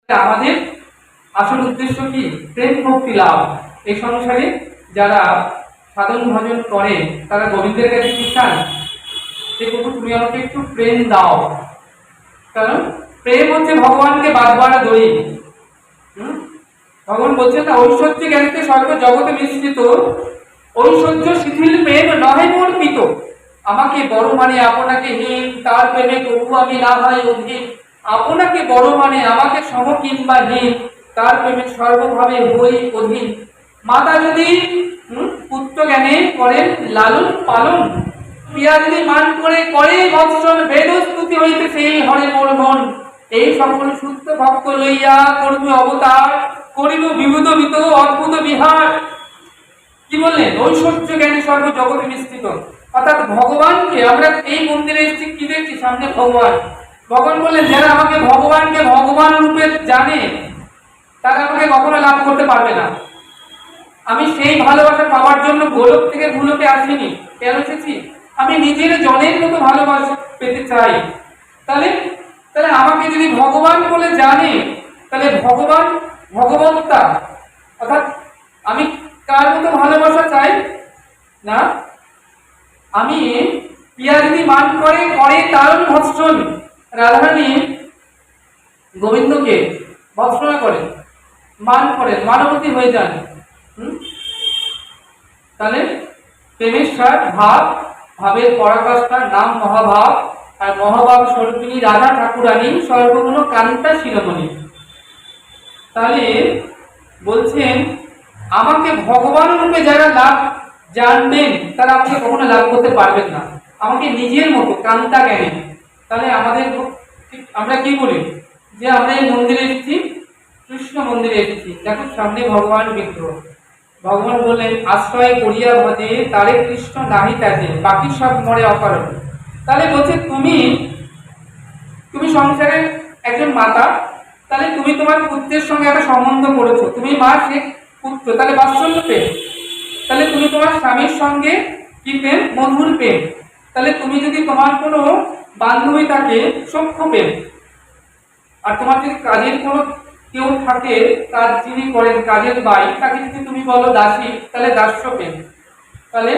আমাদের আসল উদ্দেশ্য কি? প্রেম ভক্তি লাভ। এই সংসারে যারা সাধন ভজন করে তারা গোবিন্দের কাছে কি চান? যে প্রভু তুমি আমাকে একটু প্রেম দাও। কারণ প্রেম হচ্ছে ভগবানকে বাঁধবার দড়ি। ভগবান বলছেন না, ঐশ্বর্য জ্ঞানকে সর্ব জগতে মিশ্রিত, ঐশ্বর্য শিথিল প্রেম নহে মোর পিত। আমাকে বড় মানে আপনাকে হীন, তার প্রেমে তবু আমি না হয় অধীন। আপনাকে বড় মানে আমাকে সম কিংবা হীন, তার প্রেমে সর্বভাবে হই অধীন। মাতা যদি পুত্র জ্ঞানে করেন লালন পালন, পিয়া যদি মান করে করে ভৎসন, বেদ স্তুতি হইতে সেই হরে মোর মন। এই সকল শুদ্ধ ভক্ত লইয়া করবে অবতার, করিব বিভূত বিত অদ্ভুত বিহার। কি বললেন? ঐশ্বর্য জ্ঞানী সর্ব জগতে মিশ্রিত। অর্থাৎ ভগবানকে আমরা এই মন্দিরে এসেছি, কি দেখছি? সামনে ভগবান। ভগবান বললেন যারা আমাকে ভগবানকে ভগবান রূপে জানে তারা আমাকে কখনো লাভ করতে পারবে না। আমি সেই ভালোবাসা পাওয়ার জন্য গোলক থেকে ভুলোকে আসিনি। কেন এসেছি? আমি নিজের জনের মতো ভালোবাসা পেতে চাই। তাহলে তাহলে আমাকে যদি ভগবান বলে জানে, তাহলে ভগবান ভগবত্তা, অর্থাৎ আমি কার মতো ভালোবাসা চাই না? আমি পিয়া যদি মান করে করে তারণ ভৎসন, রাধারানী গোবিন্দকে ভৎসনা করেন, মান করেন, মানবতী হয়ে যান। তাহলে প্রেমের সার ভাব, ভাবের পরাকাষ্ঠার নাম মহাভাব, আর মহাভাব স্বরূপিণী রাধা ঠাকুরানী সর্বগুণ কান্তা শিরোমণি। তাহলে বলছেন আমাকে ভগবান রূপে যারা লাভ জানবেন তারা আমাকে কখনো লাভ করতে পারবেন না। আমাকে নিজের মতো কান্তা জ্ঞানী। তাহলে আমাদের আমরা কি বলি? যে আমরা এই মন্দিরে এসেছি, কৃষ্ণ মন্দিরে এসেছি, দেখো সামনে ভগবান বিগ্রহ। ভগবান বললেন আশ্রয় করিয়া ভজে তারে কৃষ্ণ নাহি তাজে, বাকি সব মরে অকারণ। তাহলে বলছে তুমি সংসারের একজন মাতা, তাহলে তুমি তোমার পুত্রের সঙ্গে একটা সম্বন্ধ করেছো, তুমি মা সে পুত্র, তাহলে বাৎসল্য প্রেম। তাহলে তুমি তোমার স্বামীর সঙ্গে কি প্রেম? মধুর প্রেম। তাহলে তুমি যদি তোমার কোনো বান্ধবী থাকে সখ্য প্রেম। আর তোমার যদি কাজের কোনো কেউ থাকে, কাজ যিনি করেন কাজের বাই, তাকে যদি তুমি বলো দাসী, তাহলে দাস্য প্রেম। তাহলে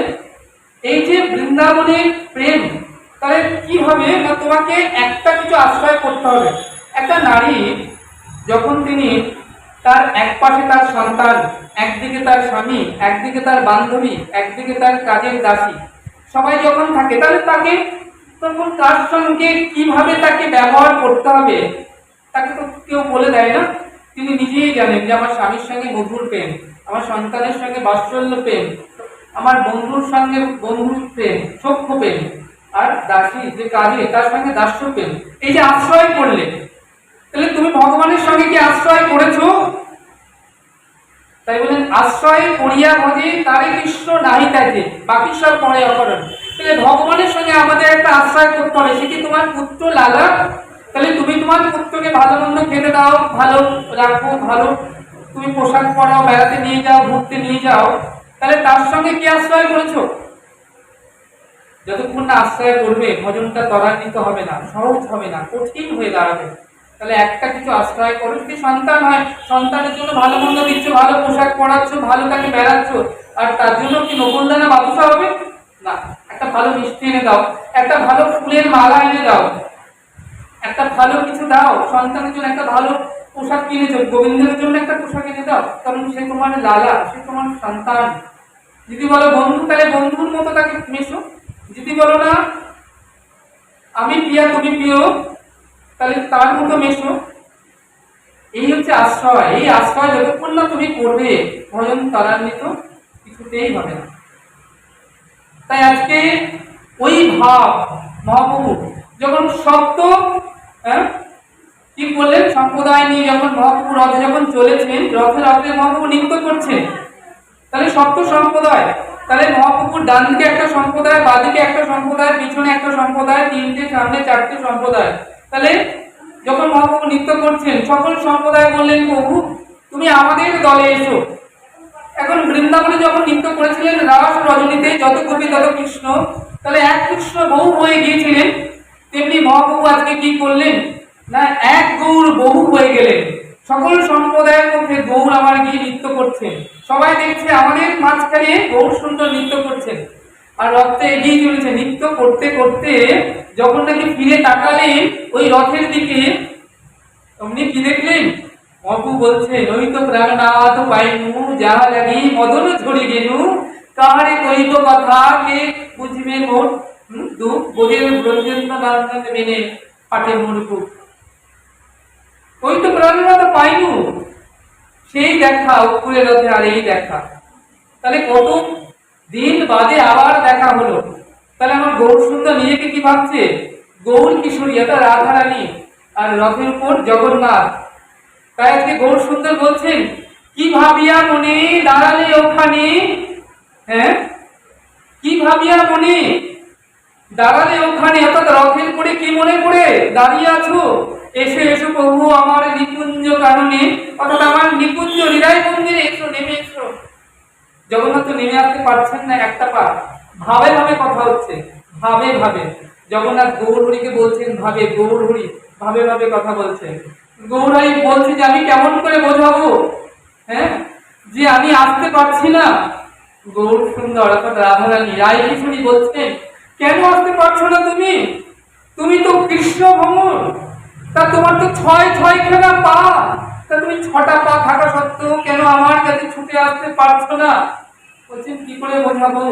এই যে বৃন্দাবনের প্রেম, তাহলে কি হবে না? তোমাকে একটা কিছু আশ্রয় করতে হবে। একটা নারী যখন তিনি তার এক পাশে তার সন্তান, একদিকে তার স্বামী, একদিকে তার বান্ধবী, একদিকে তার কাজের দাসী, সবাই যখন থাকে, তাহলে তাকে তখন তার সঙ্গে কিভাবে তাকে ব্যবহার করতে হবে তাকে তো কেউ বলে দেয় না। তিনি নিজেই জানেন যে আমার স্বামীর সঙ্গে মধুর প্রেম, আমার সন্তানের সঙ্গে বাৎসল্য প্রেম, আমার বন্ধুর সঙ্গে বন্ধুর প্রেম, সখ্য প্রেম, আর দাসী যে কাজে তার সঙ্গে দাস্য প্রেম। এই যে আশ্রয় করলে, তাহলে তুমি ভগবানের সঙ্গে কি আশ্রয় করেছো? তাই বলেন আশ্রয় করিয়া ভজে তারে কৃষ্ণ নাহি তাজে, বাকি সব পরে অকরণ। তাহলে ভগবানের সঙ্গে আমাদের একটা আশ্রয় করতে হবে। সেটি তোমার পুত্র লালা। তাহলে তুমি তোমার পুত্রকে ভালো মন্দ খেতে দাও, ভালো রাখো, ভালো তুমি পোশাক পরাও, বেড়াতে নিয়ে যাও, ঘুরতে নিয়ে যাও, তাহলে তার সঙ্গে কি আশ্রয় করেছো? যতক্ষণ না আশ্রয় করবে ভজনটা ত্বরান্বিত হবে না, সহজ হবে না, কঠিন হয়ে দাঁড়াবে। তাহলে একটা কিছু আশ্রয় করো। যদি সন্তান হয়, সন্তানের জন্য ভালো মন্দ দিচ্ছ, ভালো পোশাক পরাচ্ছ, ভালো তাকে বেড়াচ্ছ, আর তার জন্য কি নকুলদানা বাতাসা হবে না? একটা ভালো মিষ্টি এনে দাও, একটা ভালো ফুলের মালা এনে দাও, একটা ভালো কিছু দাও। সন্তানের জন্য একটা ভালো পোশাক কিনেছো, গোবিন্দের জন্য একটা পোশাক এনে দাও, কারণ সে তোমার লালা, সে তোমার সন্তান। যদি বলো বন্ধু, তাহলে বন্ধুর মতো তাকে মেশো। যদি বলো না আমি প্রিয়া তুমি প্রিয়, তাহলে তার মতো মেশো। এই হচ্ছে আশ্রয়। এই আশ্রয় যতক্ষণ না তুমি করবে, ভজন ত্বরান্বিত কিছুতেই হবে না। তাই আজকে ওই ভাব মহাপ্রভু যখন সপ্ত কি করলেন, সম্প্রদায় নিয়ে যখন মহাপ্রভু রথে যখন চলেছেন, রথে রথে মহাপ্রভু নৃত্য করছেন, তাহলে সপ্ত সম্প্রদায়, তাহলে মহাপ্রভুর ডান দিকে একটা সম্প্রদায়, বাদিকে একটা সম্প্রদায়, পিছনে একটা সম্প্রদায়, তিনটে, সামনে চারটে সম্প্রদায়। তাহলে যখন মহাপ্রভু নৃত্য করছেন, সকল সম্প্রদায় বললেন প্রভু তুমি আমাদের দলে এসো। এখন বৃন্দাবনে যখন নৃত্য করেছিলেন রাস রজনীতে, যত গোপী তত কৃষ্ণ, তাহলে এক কৃষ্ণ বহু হয়ে গিয়েছিলেন। তেমনি মহাপ্রভু আজকে কি করলেন না, এক গৌর বহু হয়ে গেলেন। সকল সম্প্রদায়ের মধ্যে গৌর আমার গিয়ে নৃত্য করছেন, সবাই দেখছে আমাদের মাঝখানে গৌর সুন্দর নৃত্য করছেন। আর রথটা এগিয়ে চলেছে, নৃত্য করতে করতে যখন নাকি ফিরে তাকালেন ওই রথের দিকে, অমনি কি দেখলেন? মধু বলছে, নৈত প্রাণনাথ পাইনু যাহা লাগি মদন ঝরি গেনু, কাহারে কইব কথা কে বুঝবে মোর দুঃখ, বোধের ব্রজেন্দ্র নারায়ণ মেনে পাঠে মোর বুক। ওই তো প্রাণনাথ পাইনু, সেই দেখা উপরে রথে, আর এই দেখা। তাহলে কত দিন বাদে আবার দেখা হলো। তাহলে আমার গৌর সুন্দর নিজেকে কি ভাবছে? গৌর কিশোরী, এটা রাধারানী, আর রথের উপর জগন্নাথ। তাই আজকে গৌর সুন্দর বলছেন, কি ভাবিয়া মনে দাঁড়ালে ওখানে, হ্যাঁ কি ভাবিয়া মনে দাঁড়ালে ওখানে, অর্থাৎ রথের পরে কি মনে করে দাঁড়িয়ে আছো? এসো এসো প্রভু আমার নিকুঞ্জ কারণে, অর্থাৎ আমার নিকুঞ্জ হৃদয় মন্দিরে এসো, নেমে এসো। জগন্নাথ তো নেমে আসতে পারছেন না, একটা পা ভাবে ভাবে কথা হচ্ছে, ভাবে ভাবে। জগন্নাথ গৌরহরিকে বলছেন ভাবে, গৌরহরি ভাবে ভাবে কথা বলছেন। গৌরহরি বলছে যে আমি কেমন করে বোঝাবো, হ্যাঁ, যে আমি আসতে পারছি না। গৌর সুন্দর অর্থাৎ রাধারানী রায় কিশোরী বলছেন, কেন আসতে পারছো না তুমি? তুমি তো কৃষ্ণ ভ্রমণ, তা তোমার তো ছয়খানা পা, তা তুমি 6টা পা থাকা সত্ত্বেও কেন আমার কাছে ছুটে আসতে পারছো না? বলছেন কি করে বোঝাবো,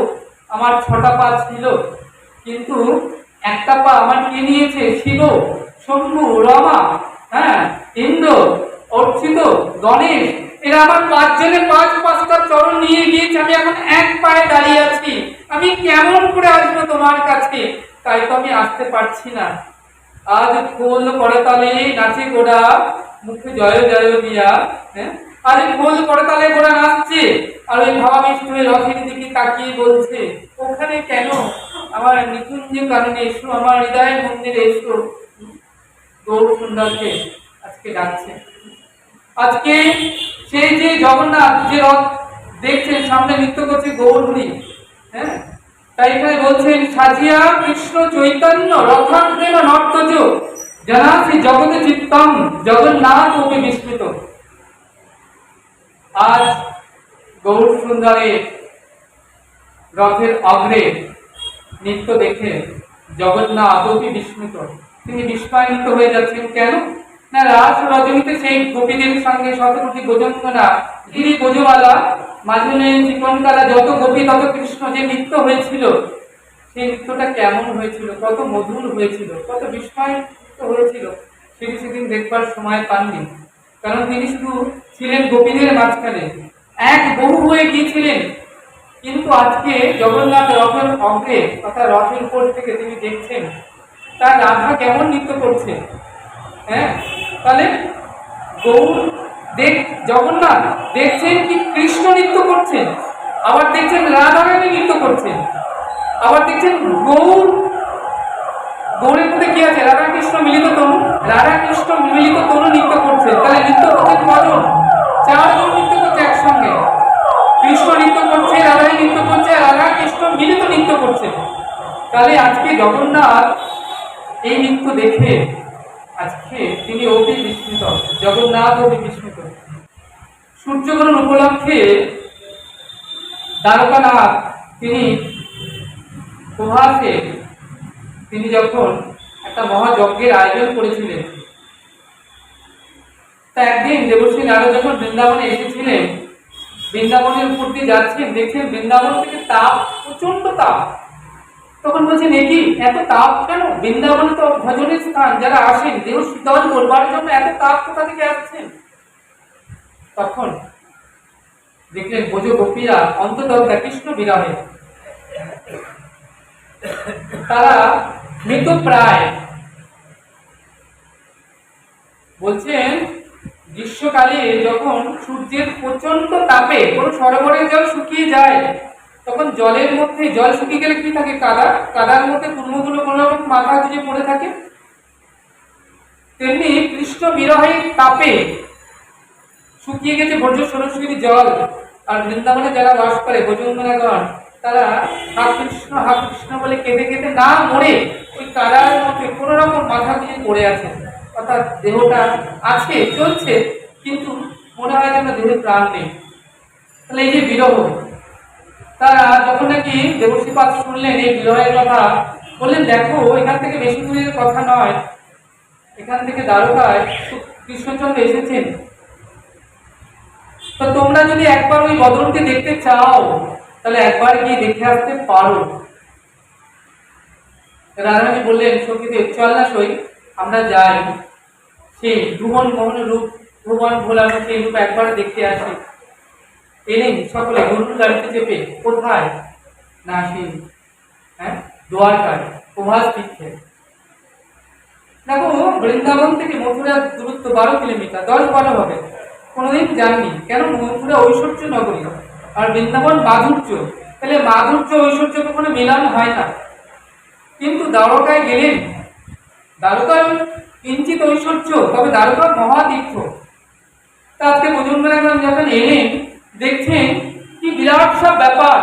আমার 6টা পা ছিল, কিন্তু একটা পা আমার কে নিয়েছে? শিব, শম্ভু, রমা, হ্যাঁ, ইন্দ্র, অর্চিত, গণেশ, এরা আমার 5 জনের 5টা চরণ নিয়ে গিয়েছে। আমি এখন এক পায়ে দাঁড়িয়ে আছি, আমি কেমন করে আসবো তোমার কাছে? তাই তো আমি আসতে পারছি না। আজ খোল করতালে নাচে গোড়া, মুখে জয় জয় দিয়া, হ্যাঁ, আজ খোল করতালে গোড়া নাচছে, আর ওই ভাবাবিষ্ট হয়ে রথের দিকে তাকিয়ে বলছে, ওখানে কেন? আমার নিকুঞ্জ কারণে এসো, আমার হৃদয় মন্দিরে এসো। গৌর সুন্দরকে আজকে ডাকছে। আজকে সেই যে জগন্নাথ যে রথ দেখছেন সামনে নৃত্য করছে গৌরহরি, হ্যাঁ, তাই এখানে বলছেন, সাজিয়া কৃষ্ণ চৈতন্য রথাগ্রেণ নর্তজ, জানাসি জগতে চিত্তম জগন্নাথ ওপি বিস্মৃত। আজ গৌর সুন্দরের রথের অগ্রে নৃত্য দেখে জগন্নাথ অপি বিস্মিত, তিনি বিস্ময়ান্বিত হয়ে যাচ্ছেন। কেন না, রাস রজনীতে সেই গোপীদের সঙ্গে শতকোটি গোজঙ্গনা, গিরি গোজওয়ালা, মাঝনে চিকনকালা, যত গোপী তত কৃষ্ণ যে নৃত্য হয়েছিল, সেই নৃত্যটা কেমন হয়েছিল, কত মধুর হয়েছিল, কত বিস্ময়িত হয়েছিল, সেদিন দেখবার সময় পাননি। কারণ তিনি শুধু ছিলেন গোপীদের মাঝখানে, এক বহু হয়ে গিয়েছিলেন। কিন্তু আজকে জগন্নাথ রথের অগ্রে অর্থাৎ রথের উপর থেকে তিনি দেখছেন তার রাধা কেমন নৃত্য করছে। হ্যাঁ, তাহলে গৌর জগন্নাথ দেখছেন কি কৃষ্ণ নৃত্য করছেন, আবার দেখছেন রাধারানী নৃত্য করছেন, আবার দেখছেন গৌরের মধ্যে কি আছে? রাধা কৃষ্ণ মিলিত তনু, রাধা কৃষ্ণ মিলিত তনু নৃত্য করছে। তাহলে নৃত্য করছেন কজন? 4 জন নৃত্য করছে একসঙ্গে। কৃষ্ণ নৃত্য করছে, রাধাই নৃত্য করছে, রাধা কৃষ্ণ মিলিত নৃত্য করছে। তাহলে আজকে জগন্নাথ এই নৃত্য দেখে আজকে তিনি অতি বিস্মিত, জগন্নাথ অতি বিস্মিত। সূর্যগ্রহণ উপলক্ষে দ্বারকানাথ তিনি প্রভাতে তিনি যখন একটা মহাযজ্ঞের আয়োজন করেছিলেন, তা একদিন দেবশ্রী নারদ যখন বৃন্দাবনে এসেছিলেন, বৃন্দাবনের উপর দিয়ে যাচ্ছেন, দেখছেন বৃন্দাবন থেকে তাপ, প্রচন্ড তাপ। তখন বলছেন, একি এত তাপ কেন? বৃন্দাবন তো ভজনের স্থান, যারা আসেন দেহ শীতল করবার জন্য এত তাপ কোথা থেকে আসছেন? তখন দেখলেন ব্রজ গোপীরা অন্তর্দগ্ধা কৃষ্ণ বিরহে, তারা মৃতপ্রায়। বলছেন গ্রীষ্মকালে যখন সূর্যের প্রচন্ড তাপে কোনো সরোবরের জল শুকিয়ে যায়, তখন জলের মধ্যে জল শুকিয়ে গেলে কি থাকে? কাদা, কাদার মধ্যে কুর্মগুলো কোনো রকম মাথা গুঁজে পড়ে থাকে। তেমনি কৃষ্ণ বিরহের তাপে শুকিয়ে গেছে ভোজ্য সরস্বতী জল। আর বৃন্দাবনে যারা বাস করে ব্রজঙ্গনাগণ, তারা হা কৃষ্ণ বলে কেঁদে কেঁদে না মরে ওই কাদার মধ্যে কোনো রকম মাথা গুঁজে পড়ে আছে, অর্থাৎ দেহটা আছে, চলছে, কিন্তু মনে হয় যেন দেহে প্রাণ নেই। তাহলে এই যে বিরহ, তারা যখন নাকি দেবশ্রীপাদ শুনলেন এই বিরহের কথা, বললেন দেখো এখান থেকে বেশি দূরের কথা নয়, এখান থেকে দ্বারকায় কৃষ্ণচন্দ্র এসেছেন, তো তোমরা যদি একবার ওই বদনকে দেখতে চাও তাহলে একবার গিয়ে দেখে আসতে পারো। রাধারানী বললেন সখীদেব চল না সই, আমরা যাই, সেই ভুবন মোহন রূপ, ভুবন ভোলানো সেই রূপ একবার দেখতে আসি। এলেন সকলে গরুর গাড়িতে চেপে, কোথায় না সেই দ্বারকায় প্রভাস তীর্থে। দেখো বৃন্দাবন থেকে মথুরার দূরত্ব 12 কিলোমিটার, 10-12 হবে, কোনোদিন যাননি। কেন? মথুরা ঐশ্বর্য নগরী আর বৃন্দাবন মাধুর্য, তাহলে মাধুর্য ঐশ্বর্য তো কোনো মিলন হয় না। কিন্তু দ্বারকায় গেলেন, দ্বারকার কিঞ্চিত ঐশ্বর্য, তবে দ্বারকা মহাতীর্থ। তা আজকে মজুমদার যখন এলেন দেখছেন কি বিরাট সব ব্যাপার।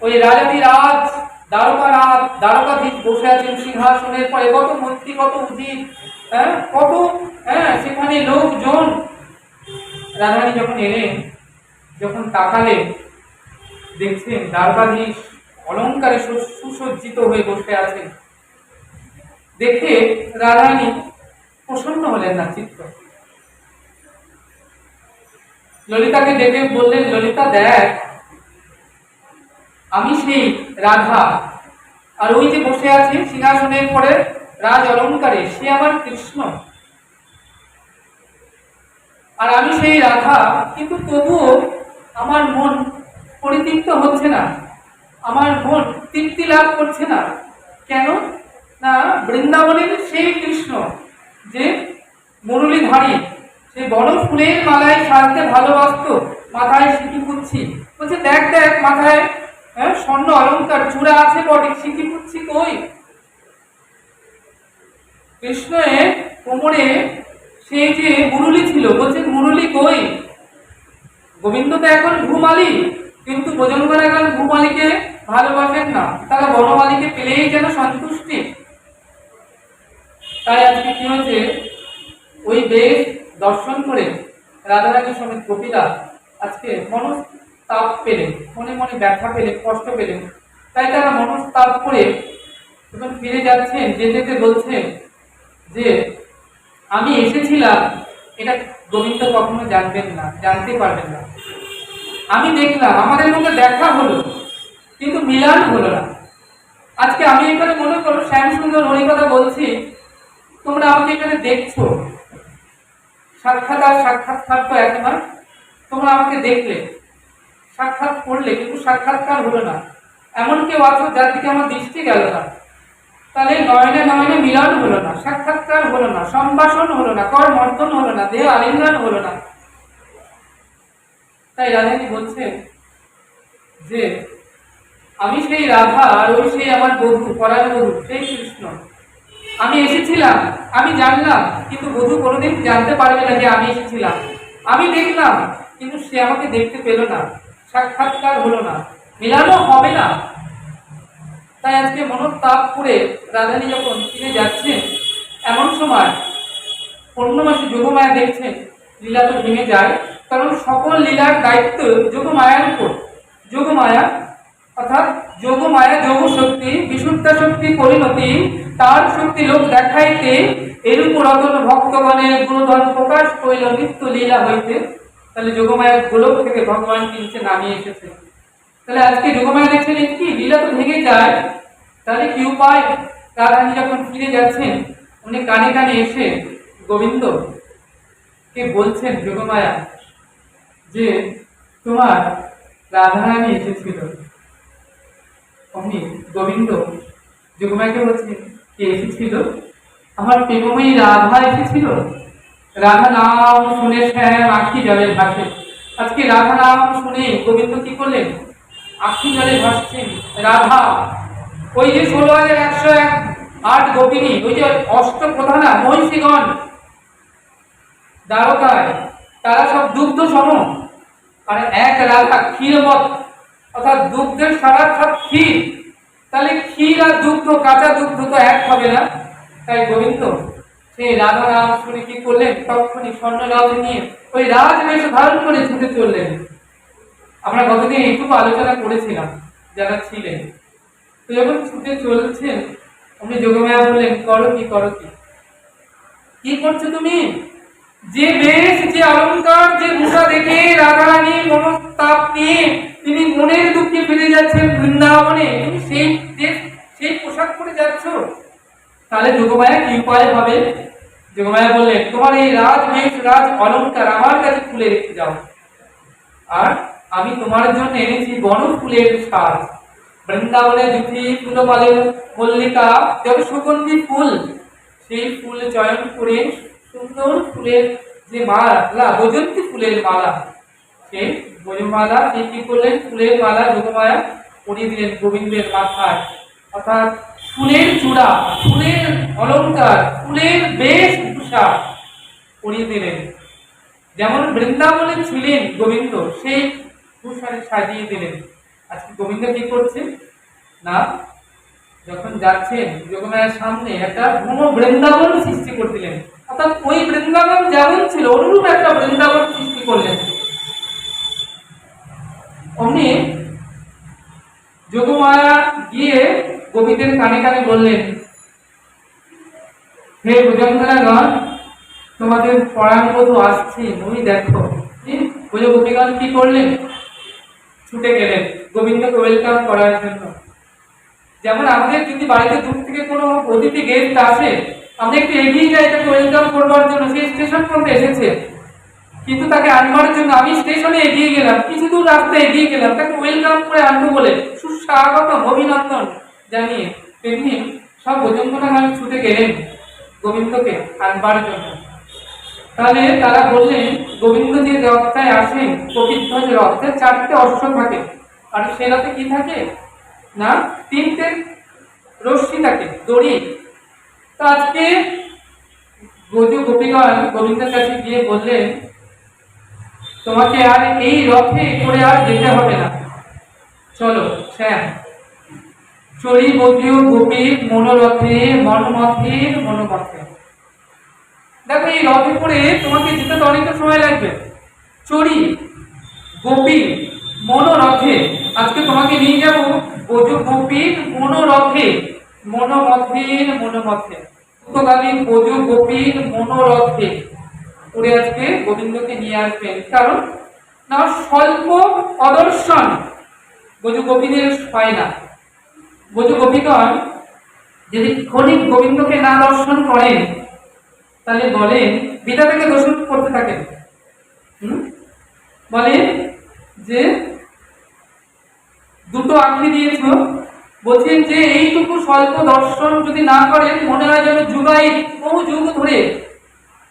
ওই রাজাধিরাজ দ্বারকারাজ দ্বারকাধীশ বসে আছেন সিংহাসনের পরে, কত মন্ত্রী, কত উজির, কত সেখানে লোকজন। রাধারানী যখন এলেন, যখন তাকালেন, দেখছেন দ্বারকাধীশ অলঙ্কারে সুসজ্জিত হয়ে বসে আছেন। দেখে রাধারানী প্রসন্ন হলেন না চিত্ত। ললিতাকে ডেকে বললেন, ললিতা দেখ আমি সেই রাধা, আর ওই যে বসে আছে সিংহাসনের পরে রাজ অলঙ্কারে সে আমার কৃষ্ণ, আর আমি সেই রাধা, কিন্তু তবুও আমার মন পরিতৃপ্ত হচ্ছে না, আমার মন তৃপ্তি লাভ করছে না। কেন? না বৃন্দাবনের সেই কৃষ্ণ যে মুরলীধারী, সে বড় ফুলের মালায় সাজতে ভালোবাসত, মাথায় সিঁথি পুচ্ছি, বলছে দেখ দেখ মাথায় স্বর্ণ অলঙ্কার চূড়া আছে বটে, সিঁথি পুচ্ছি কই? কৃষ্ণের কোমরে সেই যে মুরলী ছিল, বলছে মুরলী কই? গোবিন্দ তো এখন ভূমালী, কিন্তু ব্রজঙ্গরা এখন ভূমালীকে ভালোবাসেন না, তারা বনমালীকে পেলেই যেন সন্তুষ্টি। তাই আজকে কি হয়েছে, ওই বেশ দর্শন করে রাধারানী সমেত গোপীরা আজকে মনস্তাপ পেলেন, মনে মনে ব্যথা পেলেন, কষ্ট পেলেন। তাই তারা মনস্তাপ করে যখন ফিরে যাচ্ছেন, যেতে যেতে বলছেন যে আমি এসেছিলাম, এটা গোবিন্দ কখনো জানবেন না, জানতে পারবেন না। আমি দেখলাম, আমাদের মধ্যে দেখা হলো, কিন্তু মিলন হলো না। আজকে আমি এখানে মনে করো শ্যাম সুন্দর হরিকথা বলছি, তোমরা আমাকে এখানে দেখছো, সাক্ষাৎ আর সাক্ষাৎকার তো এক নয়। তোমরা আমাকে দেখলে, সাক্ষাৎ করলে, কিন্তু সাক্ষাৎকার হলো না। এমন কেউ আছো যার দিকে আমার দৃষ্টি গেল না, তাহলে নয়নে নয়নে মিলন হলো না, সাক্ষাৎকার হলো না, সম্ভাষণ হলো না, কর মর্দন হলো না, দেহ আলিঙ্গন হলো না। তাই রাধানী বলছে যে আমি সেই রাধা, আর ওই সেই আমার বধূ, পরাণ বধূ সেই কৃষ্ণ। আমি এসেছিলাম, আমি জানলাম, কিন্তু বধূ কোনোদিন জানতে পারবে না যে আমি এসেছিলাম। আমি দেখলাম, কিন্তু সে আমাকে দেখতে পেল না, সাক্ষাৎকার হলো না, মিলানো হবে না। তাই আজকে মনোতাপ করে রাধানী যখন ফিরে যাচ্ছেন, এমন সময় পূর্ণমাসী যোগমায়া দেখছেন লীলা তো ভেঙে যায়, কারণ সকল লীলার দায়িত্ব যোগমায়ার উপর। যোগমায়া অর্থাৎ যোগমায়া যোগ শক্তি, বিশুদ্ধ শক্তি পরিণতি, তার শক্তি লোক দেখাইতে এরূপ রতন ভক্তগণের গুণধন প্রকাশ করিল নিত্য লীলা হইতে। তাহলে যোগমায়া গোলক থেকে ভগবান কিনছে নামিয়ে এসেছে। তাহলে আজকে যোগমায়া দেখছেন কি লীলা তো ভেঙে যায়, তাহলে কি উপায়? রাধারানী যখন ফিরে যাচ্ছেন, উনি কানে কানে এসে গোবিন্দ কে বলছেন যোগমায়া যে তোমার রাধারানী এসেছিল। অমনি গোবিন্দ যোগমায়াকে বলছেন কে এসেছিল? আমার প্রেমময়ী রাধা এসেছিল। রাধা নাম শুনে শ্যাম আখি জলে ভাসে। আজকে রাধা নাম শুনে গোবিন্দ কি করলেন? আখি জলে ভাসছেন। রাধা ওই যে 16,108 গোপিনী, ওই যে অষ্টপ্রধানা মহিষীগণ দ্বারকায়, তারা সব দুগ্ধ সম, আর এক রাধা ক্ষীরমত, অর্থাৎ দুগ্ধের সারা ক্ষীর। তাহলে ক্ষীর আর দুগ্ধ, কাঁচা দুগ্ধ তো এক হবে না। তাই গোবিন্দ সেই রাধা রাম শুনে কি করলেন, তখনই স্বর্ণরথ নিয়ে ওই রাজবেশ ধারণ করে ছুটে চললেন। আমরা গতদিন এইটুকু আলোচনা করেছিলাম যারা ছিলেন। তো যখন ছুটে চলছেন, উনি যোগমায়া বললেন, করো কি করো কি, কি করছো তুমি? যে বেশ, যে অলঙ্কার, যে মুখা দেখে রাধারানী মনস্তাপ নিয়ে তিনি মনের দুঃখে ফিরে যাচ্ছেন বৃন্দাবনে, তুমি সেই দেশ সেই পোশাক পরে যাচ্ছ, তাহলে যোগমায়া কি উপায় হবে? যোগমায়া বললেন, তোমার এই রাজবেশ, রাজ অলঙ্কার আমার কাছে খুলে রেখে যাও, আর আমি তোমার জন্য এনেছি বন ফুলের সাজ। বৃন্দাবনে দুটি ফুলমালের মল্লিকা, যত সুগন্ধি ফুল, সেই ফুল চয়ন করে সুন্দর ফুলের যে মালা, বৈজন্তী ফুলের মালা, সেই বইমালা কি করলেন, ফুলের মালা যোগমায়া পরিয়ে দিলেন গোবিন্দের মাথায়। অর্থাৎ ফুলের চূড়া, ফুলের অলঙ্কার, ফুলের বেশ ভূষা পরিয়ে দিলেন। যেমন বৃন্দাবনে ছিলেন গোবিন্দ, সেই ভূষারে সাজিয়ে দিলেন। আজকে গোবিন্দ কি করছে না, যখন যাচ্ছেন যোগমায়ার সামনে একটা ভূম বৃন্দাবন সৃষ্টি করে দিলেন। অর্থাৎ ওই বৃন্দাবন যেমন ছিল অনুরূপ একটা বৃন্দাবন সৃষ্টি করলেন। অমনি যোগমায়া গিয়ে গোপীদের কানে কানে বললেন, হে ভুজঙ্গনাগণ, তোমাদের পরাণবধূ আসছে, ওই দেখো। গোপীগণ কি করলেন, ছুটে গেলেন গোবিন্দকে ওয়েলকাম করার জন্য। যেমন আমাদের যদি বাড়িতে দূর থেকে কোনো অতিথি গেস্ট আসে, আমরা একটু এগিয়ে যাই তাকে ওয়েলকাম করবার জন্য, সেই স্টেশন পর্যন্ত এসেছে, কিন্তু তাকে আনবার জন্য আমি স্টেশনে এগিয়ে গেলাম, কিছু দূর রাস্তা এগিয়ে গেলাম, তাকে ওয়েলকাম করে আনবো বলে সুস্বাগতম অভিনন্দন জানিয়ে, তেমনি সব ভুজঙ্গনাগণ ছুটে গেলেন গোবিন্দকে আনবার জন্য। তাহলে তারা বললেন, গোবিন্দ যে রথটায় আসেন, কপিধ্বজ রথে 4টে অশ্ব থাকে, আর সে রথে কি থাকে না, 3টে রশ্মি থাকে, দড়ি। তো আজকে গোপীগণ গোবিন্দের কাছে গিয়ে বললেন, তোমাকে আর এই রথে করে আর যেতে হবে না, চলো শ্যাম চড়ি বদ্রীয় গোপীর মনোরথে মনমথের মনোমথে। দেখো এই রথে করে তোমাকে যেতে তো অনেকটা সময় লাগবে। চড়ি গোপী মনোরথে, আজকে তোমাকে নিয়ে যাব ব্রজ গোপীর মনোরথে মনোমথের মনোমথে, উত্তরগামী ব্রজ গোপীর মনোরথে করে আজকে গোবিন্দকে নিয়ে আসবেন। কারণ না, স্বল্প অদর্শন ব্রজ গোপীদের হয় না। ব্রজ গোপীগণ যদি ক্ষণিক গোবিন্দকে না দর্শন করেন, তাহলে বলেন বিদা থেকে দর্শন করতে থাকেন। বলেন যে দুটো আঁখি দিয়েছ, বলছেন যে এইটুকু স্বল্প দর্শন যদি না করেন, মনে হয় যেন যুগাই বহু যুগ ধরে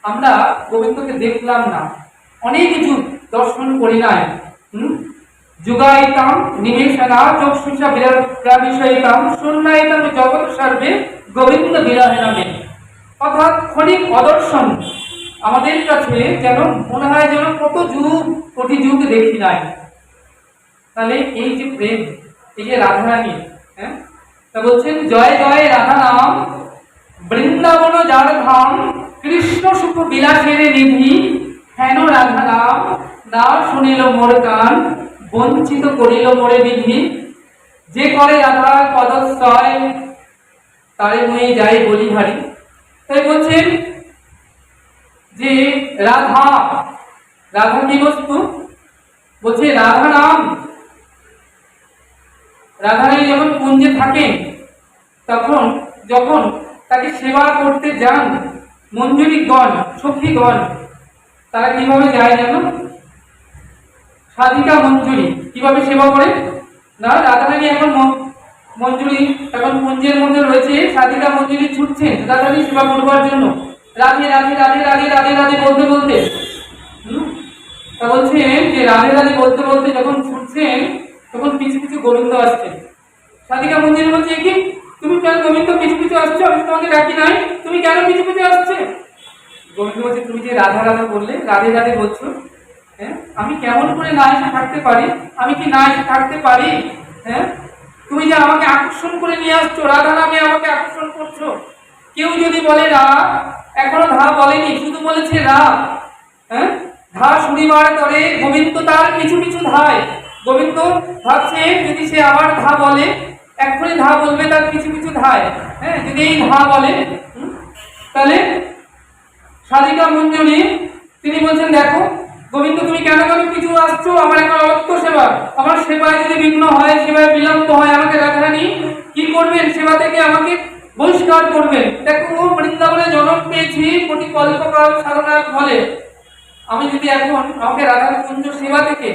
আমরা গোবিন্দকে দেখলাম না, অনেক যুগ দর্শন করি নাই। যুগাইতাম নিমেষনা চক্ষুষা বিরাবিষয়িতাম শূন্যায়তাম জগৎ সর্বে গোবিন্দ বিরাহে নামে। অর্থাৎ ক্ষণিক অদর্শন আমাদের কাছে যেন মনে হয় যেন কত যুগ কোটি যুগ দেখি নাই। তাহলে এই যে প্রেম, এই যে রাধারানী, হ্যাঁ, তা বলছেন জয় জয় রাধা নাম বৃন্দাবন যার ধাম, কৃষ্ণ সুখ বিলাসের নিধি, হেন রাধা নাম না শুনিল মোর কান, বঞ্চিত করিল মোরে বিধি। যে করে রাধার পদশ্রয়, তারে মুই যাই বলিহারি। তাই বলছেন যে রাধা, রাধা কি বস্তু, বলছে রাধা নাম। রাধারানী যখন কুঞ্জে থাকেন, তখন যখন তাকে সেবা করতে যান মঞ্জুরিগণ, সখীগণ, তারা কিভাবে যায় জানো, সাধিকা মঞ্জুরি কিভাবে সেবা করে না, রাধারানী এখন মঞ্জুরি এখন কুঞ্জের মধ্যে রয়েছে, সাধিকা মঞ্জুরি ছুটছেন রাধারানী সেবা করবার জন্য, রাধে রাধে রাধে রাধে রাধে রাধে বলতে বলতে। তা বলছেন যে রাধে রাধে বলতে বলতে যখন ছুটছেন, তখন পিছু পিছু গোবিন্দ আসছেন। সাধিকা মঞ্জুরি বলছে, কি তুমি কেন গোবিন্দ পিছু পিছু আসছো, আমি তোমাকে ডাকি নাই, তুমি কেন পিছু পিছু আসছে? গোবিন্দ বলছে, তুমি যে রাধা রাধা বললে, রাধে রাধে বলছো, হ্যাঁ, আমি কেমন করে না এসে থাকতে পারি, আমি কি না এসে থাকতে পারি? হ্যাঁ, তুমি যে আমাকে আকর্ষণ করে নিয়ে আসছো, রাধা নামে আমাকে আকর্ষণ করছো, কেউ যদি বলে রা, এখনো ধা বলেনি, শুধু বলেছে রা, হ্যাঁ, ধা শুনিবার তরে গোবিন্দ তার পিছু পিছু ধায়। গোবিন্দ ভাবছে যদি সে আবার ধা বলে, এক্ষুনি ধা বলবে, তার পিছু পিছু ধায়। হ্যাঁ, যদি এই ধা বলে, তাহলে সাধিকা মঞ্জুরি তিনি বলছেন, দেখো গোবিন্দ তুমি কেন কেন কিছু আসছো, আমার একটা অর্থ সেবা, আমার সেবায় যদি বিঘ্ন হয়, সেবায় বিলম্ব হয়, আমাকে রাধারানী কি করবেন, সেবা থেকে আমাকে বহিষ্কার করবেন। দেখো বৃন্দাবনে জন্ম পেয়েছি কোটি কল্পকাল সাধনার ফলে, আমি যদি এখন আমাকে রাধার কুঞ্জ সেবা থেকে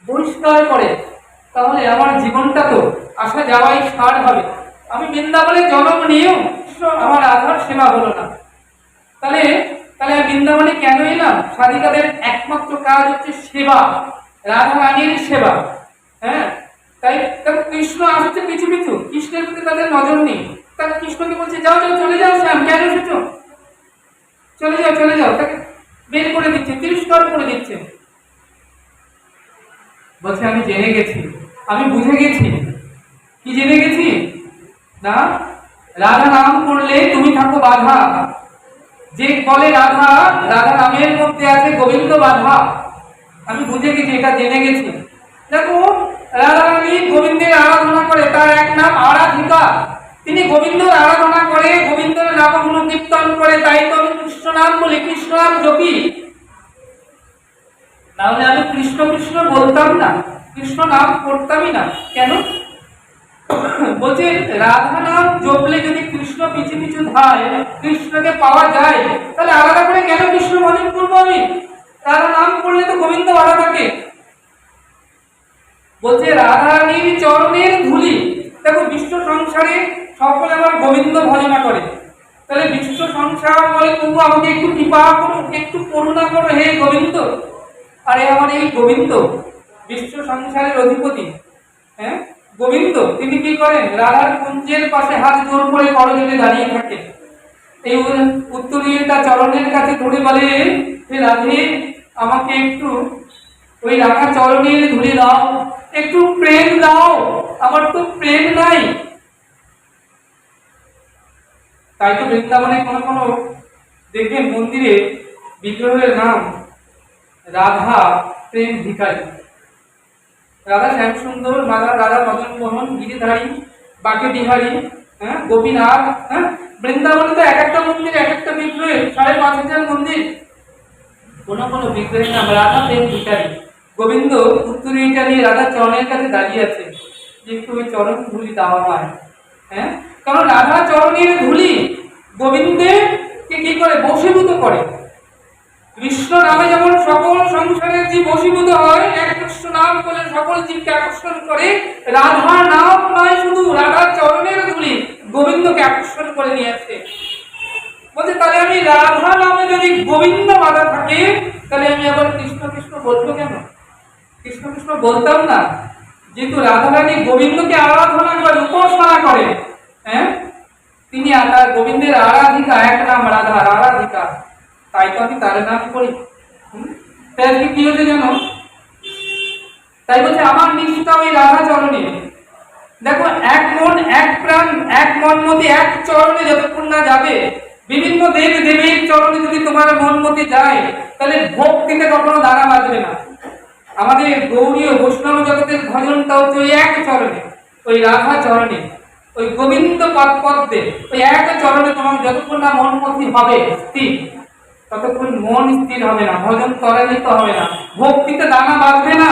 বহিষ্কার করে, তাহলে আমার জীবনটা তো আসা যাওয়াই সার হবে। আমি বৃন্দাবনে জন্ম নিয়েও আমার রাধার সেবা হলো না, তাহলে তাহলে বৃন্দাবনে কেন এলাম? সাধিকাদের একমাত্র কাজ হচ্ছে সেবা, রাধা রানীর সেবা। হ্যাঁ, তাই কৃষ্ণ আসছে পিছু পিছু, কৃষ্ণের প্রতি তাদের নজর নেই। তাকে কৃষ্ণকে বলছে, যাও যাও চলে যাও, শ্যাম কেন এসেছো, চলে যাও চলে যাও, তাকে বের করে দিচ্ছে, তিরস্কার করে দিচ্ছে। বলছে আমি জেনে গেছি, আমি বুঝে গেছি। কি জেনে গেছি? না, রাধা নাম করলে তুমি থাকো বাধা। যে বলে রাধা, রাধা নামের মধ্যে আছে গোবিন্দ বাধা। আমি বুঝে গেছি, এটা জেনে গেছি। দেখো রাধা রানী গোবিন্দের আরাধনা করে, তার এক নাম আরাধিকা। তিনি গোবিন্দের আরাধনা করে, গোবিন্দের নামগুলো কীর্তন করে, তাই তো আমি কৃষ্ণ নাম বলি, কৃষ্ণ নাম জপি। নাহলে আমি কৃষ্ণ কৃষ্ণ বলতাম না, কৃষ্ণ নাম করতামই না। কেন? বলছে রাধা নাম জপলে যদি কৃষ্ণ পিছু পিছু ধায়, কৃষ্ণকে পাওয়া যায়, তাহলে আলাদা করে কেন কৃষ্ণ ভজন করবো আমি? রাধা নাম করলে তো গোবিন্দ বাধা থাকে। বলছে রাধারানীর চরণের ধুলি। দেখো বিশ্ব সংসারে সকলে আমার গোবিন্দ ভজনা করে, তাহলে বিশ্ব সংসার বলে তবু আমাকে একটু কৃপা করো, একটু করুণা করো হে গোবিন্দ। আরে আমার এই গোবিন্দ বিশ্ব সংসারের অধিপতি, হ্যাঁ গোবিন্দ, তিনি কি করেন? রাধার কুঞ্জের পাশে হাত জোর করে করজোড়ে দাঁড়িয়ে থাকে। এই উত্তরীয়টা চরণের কাছে ধরে বলে, হে রাধে, আমাকে একটু ওই রাধা চরণের ধুলি দাও, একটু প্রেম দাও, আমার তো প্রেম নাই। তাই তো বৃন্দাবনে কোনো কোনো দেখবেন মন্দিরে বিগ্রহের নাম রাধা প্রেম ভিখারি। রাধা শ্যাম সুন্দর, রাধা মদন মোহন, গিরিধারী, বাকে বিহারী, হ্যাঁ গোপীনাথ। হ্যাঁ, বৃন্দাবনে তো এক একটা মন্দির এক একটা বিগ্রহের 5,500 মন্দির। কোন কোন বিগ্রহের নাম রাধা প্রেম ভিখারি। গোবিন্দ উত্তরীটা নিয়ে রাধা চরণের কাছে দাঁড়িয়ে আছে, যে একটু ওই চরণ ধুলি দেওয়া হয়। হ্যাঁ, কারণ রাধা চরণের ধুলি গোবিন্দের কি করে? বশীভূত করে। কৃষ্ণ নামে যেমন সকল সংসারের জীব বশীভূত হয়, এক কৃষ্ণ নাম বলে সকল জীবকে আকর্ষণ করে, রাধা নাম নয় শুধু, রাধা চরণের ধুলি গোবিন্দকে আকর্ষণ করে নিয়ে আসে। বলছে তাহলে আমি রাধা নামে যদি গোবিন্দ বাধা থাকে, তাহলে আমি আবার কৃষ্ণ কৃষ্ণ বলবো কেন? কৃষ্ণ কৃষ্ণ বলতাম না, যেহেতু রাধা রানী গোবিন্দকে আরাধনা করে, উপাসনা করে। হ্যাঁ, তিনি তার গোবিন্দের আরাধিকা, এক নাম রাধার আরাধিকা, তাই তো আমি তার নাম করি। তাই কি হয়েছে জানো? তাই বলছে আমার নিষ্ঠা ওই রাধা চরণে। দেখো এক মন এক প্রাণ এক মনমতি এক চরণে যতক্ষণ না যাবে, বিভিন্ন দেব দেবীর চরণে যদি তোমার মনমতি যায়, তাহলে ভক্তিতে কখনো দানা বাঁধবে না। আমাদের গৌরীয় বৈষ্ণব জগতের ভজনটা হচ্ছে ওই এক চরণে, ওই রাধা চরণে, ওই গোবিন্দ পদ্মে, ওই এক চরণে তোমার যতক্ষণ না মনমতি হবে স্থির, ততক্ষণ মন স্থির হবে না, ভজন ত্বরান্বিত হবে না, ভক্তিতে দানা বাঁধবে না।